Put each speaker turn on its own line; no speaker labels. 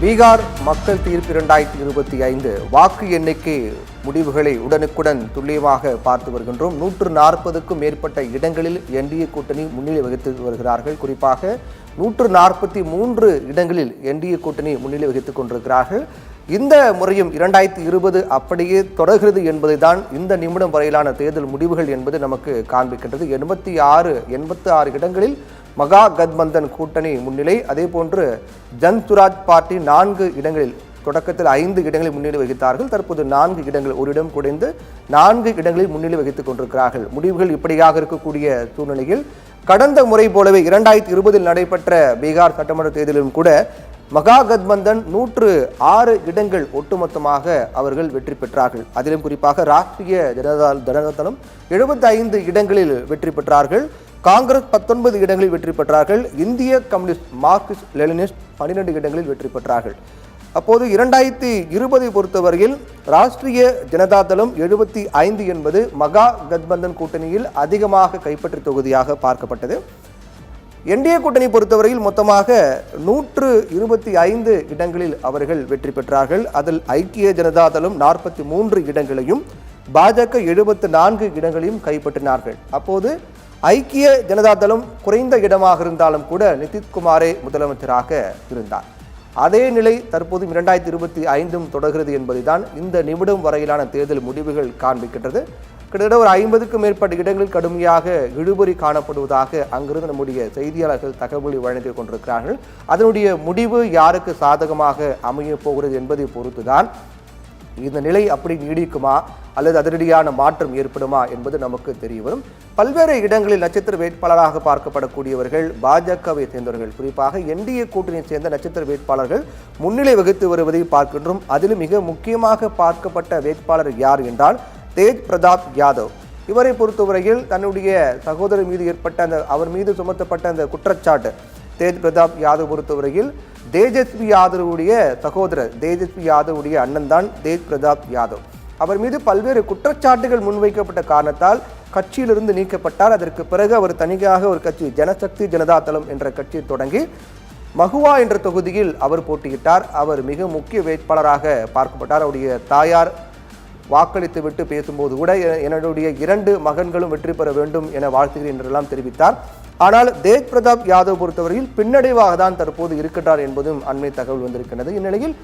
பீகார் மக்கள் தீர்ப்பு 2025 வாக்கு எண்ணிக்கை முடிவுகளை உடனுக்குடன் துல்லியமாக பார்த்து வருகின்றோம். 140க்கும் மேற்பட்ட இடங்களில் என்டிஏ கூட்டணி முன்னிலை வகித்து வருகிறார்கள். குறிப்பாக 143 இடங்களில் என்டிஏ கூட்டணி முன்னிலை வகித்துக் கொண்டிருக்கிறார்கள். இந்த முறையும் 2020 அப்படியே தொடர்கிறது என்பதை தான் இந்த நிமிடம் வரையிலான தேர்தல் முடிவுகள் என்பது நமக்கு காண்பிக்கின்றது. 86 இடங்களில் மகா கத்பந்தன் கூட்டணி முன்னிலை. அதே போன்று ஜன் சுராஜ் பார்ட்டி 4 இடங்களில், தொடக்கத்தில் 5 இடங்களில் முன்னிலை வகித்தார்கள். தற்போது 4 இடங்கள், ஒரு இடம் குறைந்து 4 இடங்களில் முன்னிலை வகித்துக் கொண்டிருக்கிறார்கள். முடிவுகள் இப்படியாக இருக்கக்கூடிய சூழ்நிலையில் கடந்த முறை போலவே 2020 நடைபெற்ற பீகார் சட்டமன்ற தேர்தலிலும் கூட மகா கத்பந்தன் 106 இடங்கள் ஒட்டுமொத்தமாக அவர்கள் வெற்றி பெற்றார்கள். அதிலும் குறிப்பாக ராஷ்டிரிய ஜனதா தளம் 75 இடங்களில் வெற்றி பெற்றார்கள். காங்கிரஸ் 19 இடங்களில் வெற்றி பெற்றார்கள். இந்திய கம்யூனிஸ்ட் மார்க்சிஸ்ட் லெனினிஸ்ட் 12 இடங்களில் வெற்றி பெற்றார்கள். அப்போது 2020 பொறுத்தவரையில் ராஷ்டிரிய ஜனதா தளம் 75 என்பது மகா கத்பந்தன் கூட்டணியில் அதிகமாக கைப்பற்றிய தொகுதியாக பார்க்கப்பட்டது. என்டிஏ கூட்டணி பொறுத்தவரையில் மொத்தமாக 125 இடங்களில் அவர்கள் வெற்றி பெற்றார்கள். அதில் ஐக்கிய ஜனதா தளம் 43 இடங்களையும் பாஜக 74 இடங்களையும் கைப்பற்றினார்கள். அப்போது ஐக்கிய ஜனதா தளம் குறைந்த இடமாக இருந்தாலும் கூட நிதிஷ்குமாரே முதலமைச்சராக இருந்தார். அதே நிலை தற்போது 2025 தொடர்கிறது என்பதுதான் இந்த நிமிடம் வரையிலான தேர்தல் முடிவுகள் காண்பிக்கின்றது. கிட்டத்தட்ட ஒரு 50க்கும் மேற்பட்ட இடங்களில் கடுமையாக இழுபறி காணப்படுவதாக அங்கிருந்து நம்முடைய செய்தியாளர்கள் தகவலை வழங்கிக் கொண்டிருக்கிறார்கள். அதனுடைய முடிவு யாருக்கு சாதகமாக அமைய போகிறது என்பதை பொறுத்துதான் இந்த நிலை அப்படி நீடிக்குமா அல்லது அதிரடியான மாற்றம் ஏற்படுமா என்பது நமக்கு தெரிய வரும். பல்வேறு இடங்களில் நட்சத்திர வேட்பாளராக பார்க்கப்படக்கூடியவர்கள் பாஜகவை சேர்ந்தவர்கள், குறிப்பாக என்டிஏ கூட்டணியை சேர்ந்த நட்சத்திர வேட்பாளர்கள் முன்னிலை வகித்து வருவதை பார்க்கின்றோம். அதிலும் மிக முக்கியமாக பார்க்கப்பட்ட வேட்பாளர் யார் என்றால் தேஜ் பிரதாப் யாதவ். இவரை பொறுத்தவரையில் தன்னுடைய சகோதரர் மீது ஏற்பட்ட அவர் மீது சுமத்தப்பட்ட அந்த குற்றச்சாட்டு, தேஜ் பிரதாப் யாதவ் பொறுத்தவரையில் தேஜஸ்வி யாதவுடைய சகோதரர், தேஜஸ்வி யாதவுடைய அண்ணன் தான் தேஜ் பிரதாப் யாதவ். அவர் மீது பல்வேறு குற்றச்சாட்டுகள் முன்வைக்கப்பட்ட காரணத்தால் கட்சியிலிருந்து நீக்கப்பட்டார். அதற்கு பிறகு அவர் தனியாக ஒரு கட்சி, ஜனசக்தி ஜனதா தளம் என்ற கட்சியை தொடங்கி மகுவா என்ற தொகுதியில் அவர் போட்டியிட்டார். அவர் மிக முக்கிய வேட்பாளராக பார்க்கப்பட்டார். அவருடைய தாயார் வாக்களித்து விட்டு பேசும்போது கூட என்னுடைய 2 மகன்களும் வெற்றி பெற வேண்டும் என வாழ்த்துகிறேன் என்றெல்லாம் தெரிவித்தார். ஆனால் தேஜ் பிரதாப் யாதவ் பொறுத்தவரையில் பின்னடைவாக தான் தற்போது இருக்கின்றார் என்பதும் அண்மை தகவல் வந்திருக்கிறது. இந்நிலையில்